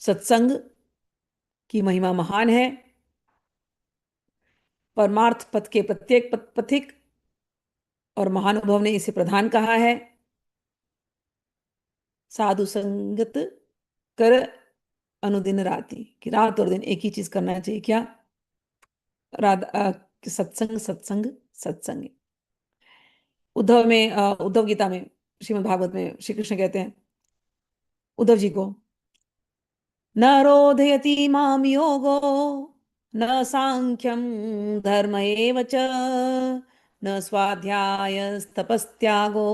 सत्संग की महिमा महान है। परमार्थ पथ के प्रत्येक पथिक और महानुभव ने इसे प्रधान कहा है। साधु संगत कर अनुदिन राति, कि रात और दिन एक ही चीज करना चाहिए, क्या? कि सत्संग सत्संग सत्संग। उद्धव गीता में, श्रीमद् भागवत में श्री कृष्ण कहते हैं उद्धव जी को, न रोधयति माम योगो न सांख्यम धर्म एव च न स्वाध्यायस्तपस्त्यागो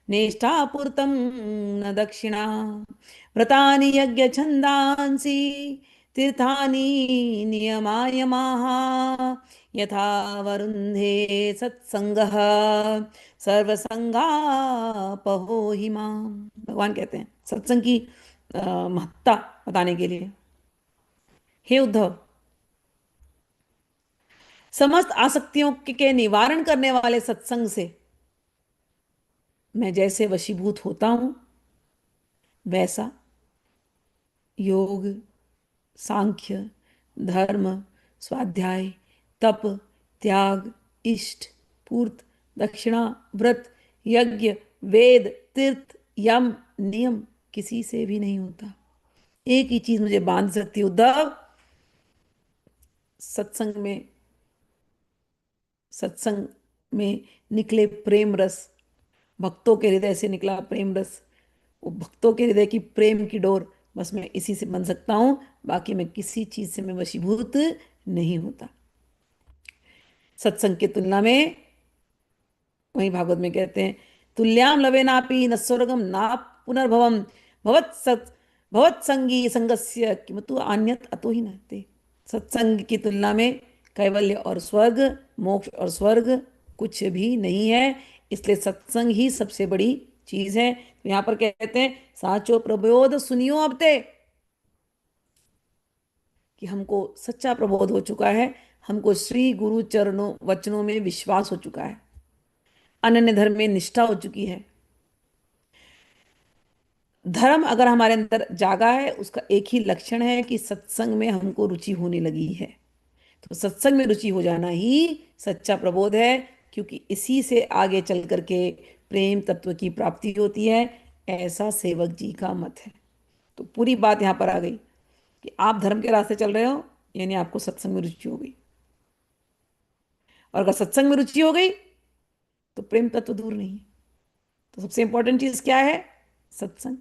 निष्ठापूर्तं न दक्षिणा व्रतानि यज्ञछन्दांसि तीर्थानि नियमायमाः यथा वरुन्धे सत्संगः सर्वसंगापहो हि माम्। भगवान कहते हैं सत्संग की महत्ता बताने के लिए, हे उद्धव, समस्त आसक्तियों के निवारण करने वाले सत्संग से मैं जैसे वशीभूत होता हूं, वैसा योग, सांख्य, धर्म, स्वाध्याय, तप, त्याग, इष्ट, पूर्त, दक्षिणा, व्रत, यज्ञ, वेद, तीर्थ, यम, नियम किसी से भी नहीं होता। एक ही चीज मुझे बांध सकती है उद्धव, सत्संग में, सत्संग में निकले प्रेम रस, भक्तों के हृदय से निकला प्रेम रस, वो भक्तों के हृदय की प्रेम की डोर, बस मैं इसी से बन सकता हूं। बाकी मैं किसी चीज से मैं वशीभूत नहीं होता। सत्संग की तुलना में, वही भागवत में कहते हैं, तुल्याम लवेनापि न स्वर्गम ना पुनर्भवम भवत सत भवत संगी संगस्य किमतु अन्यत अतो ही नते। सत्संग की तुलना में कैवल्य और स्वर्ग, मोक्ष और स्वर्ग कुछ भी नहीं है। इसलिए सत्संग ही सबसे बड़ी चीज है। तो यहाँ पर कहते हैं साचो प्रबोध सुनियो अब ते, कि हमको सच्चा प्रबोध हो चुका है, हमको श्री गुरु चरणों वचनों में विश्वास हो चुका है, अनन्य धर्म में निष्ठा हो चुकी है। धर्म अगर हमारे अंदर जागा है, उसका एक ही लक्षण है कि सत्संग में हमको रुचि होने लगी है। तो सत्संग में रुचि हो जाना ही सच्चा प्रबोध है, क्योंकि इसी से आगे चल करके प्रेम तत्व की प्राप्ति होती है, ऐसा सेवक जी का मत है। तो पूरी बात यहाँ पर आ गई कि आप धर्म के रास्ते चल रहे हो, यानी आपको सत्संग में रुचि हो गई। और अगर सत्संग में रुचि हो गई तो प्रेम तत्व दूर नहीं है। तो सबसे इंपॉर्टेंट चीज क्या है? सत्संग।